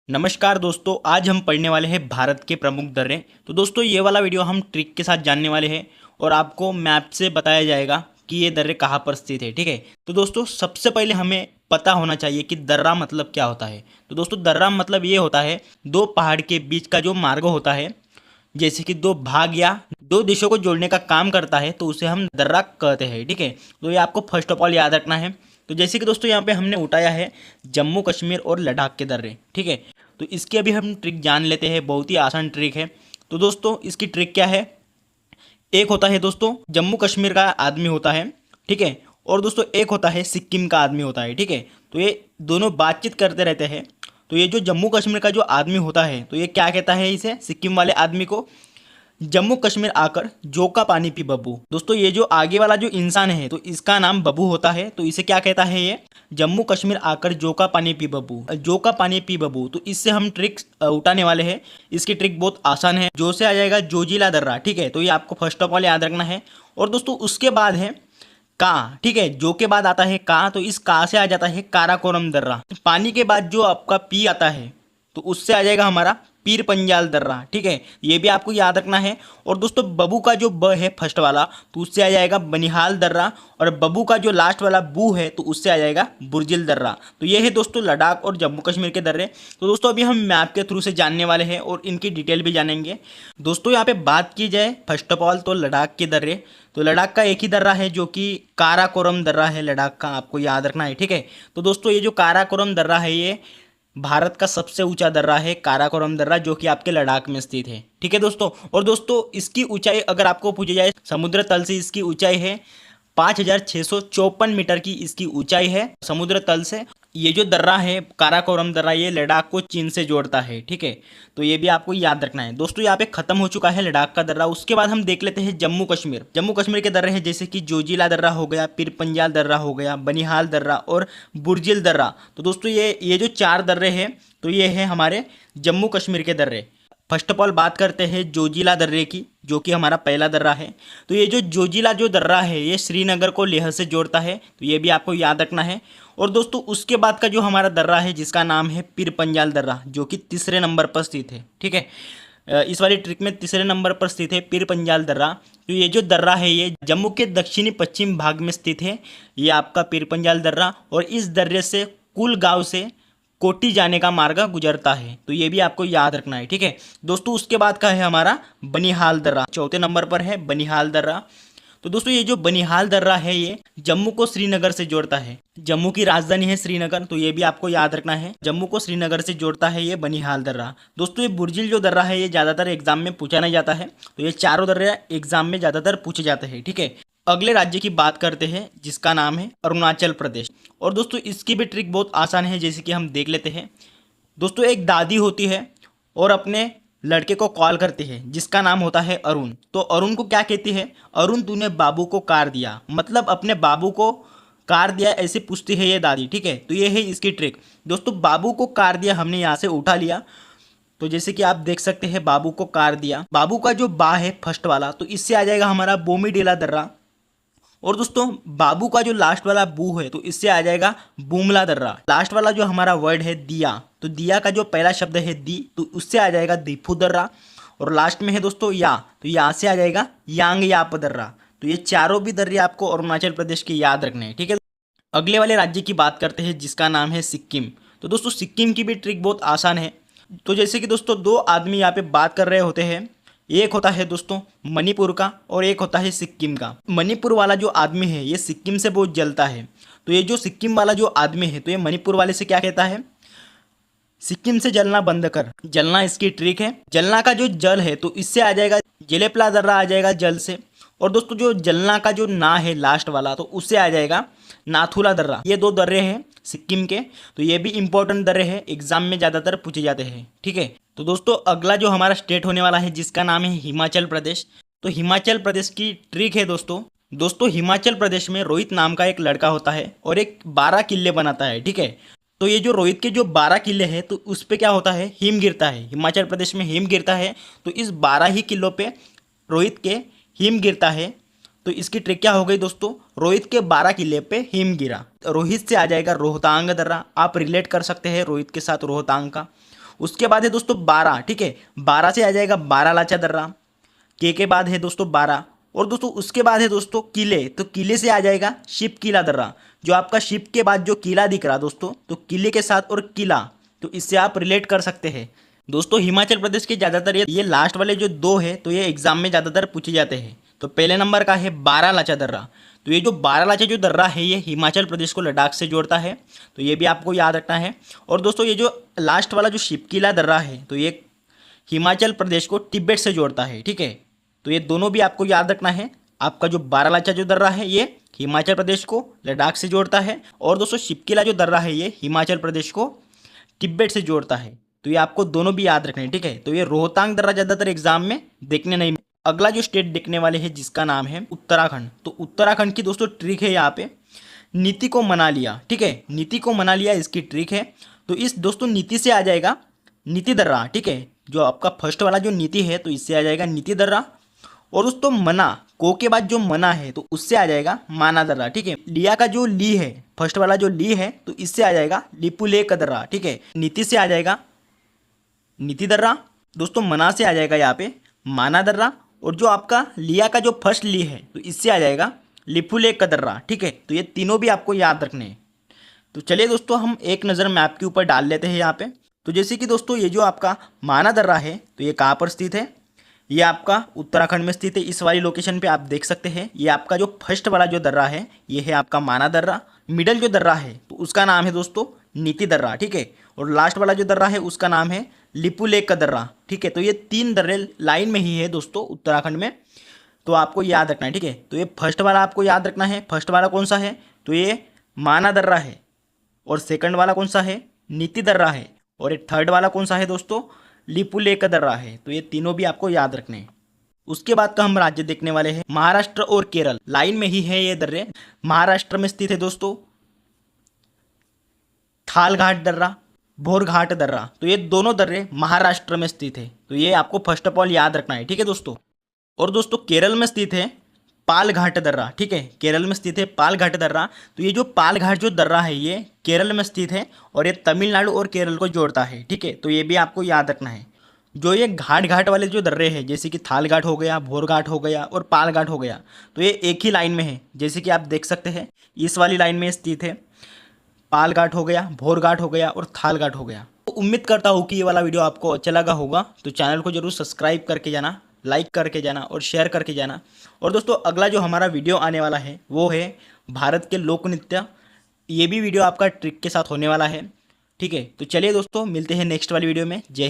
नमस्कार दोस्तों, आज हम पढ़ने वाले हैं भारत के प्रमुख दर्रे। तो दोस्तों ये वाला वीडियो हम ट्रिक के साथ जानने वाले हैं और आपको मैप से बताया जाएगा कि ये दर्रे कहाँ पर स्थित है। ठीक है, तो दोस्तों सबसे पहले हमें पता होना चाहिए कि दर्रा मतलब क्या होता है। तो दोस्तों दर्रा मतलब ये होता है दो पहाड़ के बीच का जो मार्ग होता है, जैसे कि दो भाग या दो देशों को जोड़ने का काम करता है, तो उसे हम दर्रा कहते हैं। ठीक है, तो ये आपको फर्स्ट ऑफ ऑल याद रखना है। तो जैसे कि दोस्तों यहाँ पे हमने उठाया है जम्मू कश्मीर और लद्दाख के दर्रे। ठीक है, तो इसकी अभी हम ट्रिक जान लेते हैं। बहुत ही आसान ट्रिक है। तो दोस्तों इसकी ट्रिक क्या है, एक होता है दोस्तों जम्मू कश्मीर का आदमी होता है। ठीक है, और दोस्तों एक होता है सिक्किम का आदमी होता है। ठीक है, तो ये दोनों बातचीत करते रहते हैं। तो ये जो जम्मू कश्मीर का जो आदमी होता है, तो ये क्या कहता है इसे, सिक्किम वाले आदमी को, जम्मू कश्मीर आकर जो का पानी पी बब्बू। दोस्तों ये जो आगे वाला जो इंसान है, तो इसका नाम बब्बू होता है, तो इसे क्या कहता है, ये जम्मू कश्मीर आकर जो का पानी पी बब्बू, जो का पानी पी बब्बू। तो इससे हम ट्रिक उठाने वाले हैं। इसकी ट्रिक बहुत आसान है। जो से आ जाएगा जोजिला दर्रा। ठीक है, तो ये आपको फर्स्ट ऑफ ऑल याद रखना है। और दोस्तों उसके बाद है का। ठीक है, जो के बाद आता है का, तो इस का से आ जाता है काराकोरम दर्रा। पानी के बाद जो आपका पी आता है, तो उससे आ जाएगा हमारा पीर पंजाल दर्रा। ठीक है, ये भी आपको याद रखना है। और दोस्तों बबू का जो ब है फर्स्ट वाला, तो उससे आ जाएगा बनिहाल दर्रा। और बबू का जो लास्ट वाला बू है, तो उससे आ जाएगा बुर्जिल दर्रा। तो ये है दोस्तों लद्दाख और जम्मू कश्मीर के दर्रे। तो दोस्तों अभी हम मैप के थ्रू से जानने वाले हैं और इनकी डिटेल भी जानेंगे। दोस्तों यहाँ पे बात की जाए फर्स्ट ऑफ ऑल तो लद्दाख के दर्रे, तो लद्दाख का एक ही दर्रा है जो कि काराकोरम दर्रा है लद्दाख का, आपको याद रखना है। ठीक है, तो दोस्तों ये जो काराकोरम दर्रा है, ये भारत का सबसे ऊंचा दर्रा है काराकोरम दर्रा, जो कि आपके लद्दाख में स्थित है। ठीक है दोस्तों, और दोस्तों इसकी ऊंचाई अगर आपको पूछी जाए, समुद्र तल से इसकी ऊंचाई है 5,654 मीटर की इसकी ऊंचाई है समुद्र तल से। ये जो दर्रा है काराकोरम दर्रा, ये लद्दाख को चीन से जोड़ता है। ठीक है, तो ये भी आपको याद रखना है। दोस्तों यहाँ पे खत्म हो चुका है लद्दाख का दर्रा। उसके बाद हम देख लेते हैं जम्मू कश्मीर। जम्मू कश्मीर के दर्रे हैं जैसे कि जोजिला दर्रा हो गया, पीर पंजाल दर्रा हो गया, बनिहाल दर्रा और बुर्जिल दर्रा। तो दोस्तों ये जो चार दर्रे हैं, तो ये है हमारे जम्मू कश्मीर के दर्रे। फर्स्ट ऑफ ऑल बात करते हैं जोजिला दर्रे की, जो कि हमारा पहला दर्रा है। तो ये जो जोजिला जो दर्रा है, ये श्रीनगर को लेह से जोड़ता है, तो ये भी आपको याद रखना है। और दोस्तों उसके बाद का जो हमारा दर्रा है, जिसका नाम है पीर पंजाल दर्रा, जो कि तीसरे नंबर पर स्थित है। ठीक है, इस वाली ट्रिक में तीसरे नंबर पर स्थित है पीर पंजाल दर्रा। तो ये जो दर्रा है, ये जम्मू के दक्षिणी पश्चिम भाग में स्थित है, ये आपका पीर पंजाल दर्रा। और इस दर्रे से कुल गांव से कोटी जाने का मार्ग गुजरता है, तो ये भी आपको याद रखना है। ठीक है दोस्तों, उसके बाद का है हमारा बनिहाल दर्रा, चौथे नंबर पर है बनिहाल दर्रा। तो दोस्तों ये जो बनिहाल दर्रा है, ये जम्मू को श्रीनगर से जोड़ता है। जम्मू की राजधानी है श्रीनगर, तो ये भी आपको याद रखना है। जम्मू को श्रीनगर से जोड़ता है ये बनिहाल दर्रा। दोस्तों ये बुर्जिल जो दर्रा है, ये ज़्यादातर एग्जाम में पूछा नहीं जाता है, तो ये चारों दर्रे एग्जाम में ज़्यादातर पूछे जाते हैं। ठीक है, अगले राज्य की बात करते हैं जिसका नाम है अरुणाचल प्रदेश। और दोस्तों इसकी भी ट्रिक बहुत आसान है, जैसे कि हम देख लेते हैं। दोस्तों एक दादी होती है और अपने लड़के को कॉल करती है, जिसका नाम होता है अरुण। तो अरुण को क्या कहती है, अरुण तूने बाबू को कार दिया, मतलब अपने बाबू को कार दिया ऐसे पूछती है ये दादी। ठीक है, तो ये है इसकी ट्रिक। दोस्तों बाबू को कार दिया हमने यहाँ से उठा लिया, तो जैसे कि आप देख सकते हैं बाबू को कार दिया। बाबू का जो बा है फर्स्ट वाला, तो इससे आ जाएगा हमारा बोमीडीला दर्रा। और दोस्तों बाबू का जो लास्ट वाला बू है, तो इससे आ जाएगा बूमला दर्रा। लास्ट वाला जो हमारा वर्ड है दिया, तो दिया का जो पहला शब्द है दी, तो उससे आ जाएगा दीफू दर्रा। और लास्ट में है दोस्तों या, तो यहाँ से आ जाएगा यांग याप दर्रा। तो ये चारों भी दर्रे आपको अरुणाचल प्रदेश के याद रखने हैं। ठीक है, अगले वाले राज्य की बात करते हैं जिसका नाम है सिक्किम। तो दोस्तों सिक्किम की भी ट्रिक बहुत आसान है। तो जैसे कि दोस्तों दो आदमी यहाँ पे बात कर रहे होते हैं, एक होता है दोस्तों मणिपुर का और एक होता है सिक्किम का। मणिपुर वाला जो आदमी है, ये सिक्किम से बहुत जलता है। तो ये जो सिक्किम वाला जो आदमी है, तो ये मणिपुर वाले से क्या कहता है, सिक्किम से जलना बंद कर। जलना इसकी ट्रिक है। जलना का जो जल है, तो इससे आ जाएगा जेलेपला दर्रा आ जाएगा जल से। और दोस्तों जो जलना का जो ना है लास्ट वाला, तो उससे आ जाएगा नाथुला दर्रा। ये दो दर्रे हैं सिक्किम के, तो ये भी इंपॉर्टेंट दर्रे हैं, एग्जाम में ज़्यादातर पूछे जाते हैं। ठीक है, तो दोस्तों अगला जो हमारा स्टेट होने वाला है, जिसका नाम है हिमाचल प्रदेश। तो हिमाचल प्रदेश की ट्रिक है दोस्तों हिमाचल प्रदेश में रोहित नाम का एक लड़का होता है और एक 12 किले बनाता है। ठीक है, तो ये जो रोहित के जो 12 किले हैं, तो उस पर क्या होता है, हिम गिरता है। हिमाचल प्रदेश में हिम गिरता है, तो इस 12 ही किलों पे रोहित के हिम गिरता है। तो इसकी ट्रिक क्या हो गई दोस्तों, रोहित के 12 किले पे हिम गिरा। रोहित से आ जाएगा रोहतांग दर्रा। आप रिलेट कर सकते हैं रोहित के साथ रोहतांग का। उसके बाद है दोस्तों 12, ठीक है, 12 से आ जाएगा बारालाचा दर्रा, के बाद है दोस्तों 12। और दोस्तों उसके बाद है दोस्तों किले, तो किले से आ जाएगा शिप किला दर्रा, जो आपका शिप के बाद जो किला दिख रहा दोस्तों, तो किले के साथ और किला, तो इससे आप रिलेट कर सकते हैं दोस्तों। हिमाचल प्रदेश के ज़्यादातर ये लास्ट वाले जो 2 है तो ये एग्जाम में ज़्यादातर पूछे जाते हैं। तो पहले नंबर का है बारालाचा दर्रा, तो ये जो बारालाचा जो दर्रा है ये हिमाचल प्रदेश को लद्दाख से जोड़ता है, तो ये भी आपको याद रखना है। और दोस्तों ये जो लास्ट वाला जो शिपकिला दर्रा है तो ये हिमाचल प्रदेश को तिब्बत से जोड़ता है, ठीक है, तो ये दोनों भी आपको याद रखना है। आपका जो बारालाचा जो दर्रा है ये हिमाचल प्रदेश को लद्दाख से जोड़ता है, और दोस्तों शिपकिला जो दर्रा है ये हिमाचल प्रदेश को तिब्बत से जोड़ता है, तो ये आपको दोनों भी याद रखने हैं, ठीक है। तो ये रोहतांग दर्रा ज़्यादातर एग्जाम में देखने नहीं। अगला जो स्टेट देखने वाले हैं जिसका नाम है उत्तराखंड, तो उत्तराखंड की दोस्तों ट्रिक है यहाँ पे नीति को मना लिया, ठीक है, नीति को मना लिया इसकी ट्रिक है। तो इस दोस्तों नीति से आ जाएगा नीति दर्रा, ठीक है, जो आपका फर्स्ट वाला जो नीति है तो इससे आ जाएगा नीति दर्रा। और दोस्तों मना, को के बाद जो मना है तो उससे आ जाएगा माना दर्रा, ठीक है। लिया का जो ली है, फर्स्ट वाला जो ली है तो इससे आ जाएगा लिपुलेख दर्रा, ठीक है। नीति से आ जाएगा नीति दर्रा, दोस्तों मना से आ जाएगा यहाँ पे माना दर्रा, और जो आपका लिया का जो फर्स्ट ली है तो इससे आ जाएगा लिपुलेख दर्रा, ठीक है। तो ये तीनों भी आपको याद रखने हैं। तो चलिए दोस्तों हम एक नज़र मैप के ऊपर डाल लेते हैं यहाँ पे। तो जैसे कि दोस्तों ये जो आपका माना दर्रा है तो ये कहाँ पर स्थित है, ये आपका उत्तराखंड में स्थित है। इस वाली लोकेशन पे आप देख सकते हैं। ये आपका जो फर्स्ट वाला जो दर्रा है ये है आपका माना दर्रा, मिडल जो दर्रा है तो उसका नाम है दोस्तों नीति दर्रा, ठीक है, और लास्ट वाला जो दर्रा है उसका नाम है लिपुलेख दर्रा, ठीक है। तो ये 3 दर्रे लाइन में ही है दोस्तों उत्तराखंड में, तो आपको याद रखना है, ठीक है। तो ये फर्स्ट वाला आपको याद रखना है, फर्स्ट वाला कौन सा है तो ये माना दर्रा है, और सेकंड वाला कौन सा है नीति दर्रा है, और ये थर्ड वाला कौन सा है दोस्तों लिपुलेख दर्रा है। तो ये तीनों भी आपको याद रखने हैं। उसके बाद का हम राज्य देखने वाले हैं महाराष्ट्र और केरल, लाइन में ही है ये दर्रे। महाराष्ट्र में स्थित है दोस्तों थालघाट दर्रा, भोरघाट दर्रा, तो ये दोनों दर्रे महाराष्ट्र में स्थित है, तो ये आपको फर्स्ट ऑफ ऑल याद रखना है, ठीक है दोस्तों। और दोस्तों केरल में स्थित है पालघाट दर्रा, ठीक है, केरल में स्थित है पालघाट दर्रा। तो ये जो पालघाट जो दर्रा है ये केरल में स्थित है, और ये तमिलनाडु और केरल को जोड़ता है, ठीक है। तो ये भी आपको याद रखना है। जो ये घाट घाट वाले जो दर्रे हैं जैसे कि थालघाट हो गया, भोरघाट हो गया और पालघाट हो गया, तो ये एक ही लाइन में है, जैसे कि आप देख सकते हैं इस वाली लाइन में स्थित है। पालघाट हो गया, भोरघाट हो गया और थालघाट हो गया। तो उम्मीद करता हूँ कि ये वाला वीडियो आपको अच्छा लगा होगा। तो चैनल को जरूर सब्सक्राइब करके जाना, लाइक करके जाना और शेयर करके जाना। और दोस्तों अगला जो हमारा वीडियो आने वाला है वो है भारत के लोक नृत्य। ये भी वीडियो आपका ट्रिक के साथ होने वाला है, ठीक है। तो चलिए दोस्तों मिलते हैं नेक्स्ट वाली वीडियो में। जय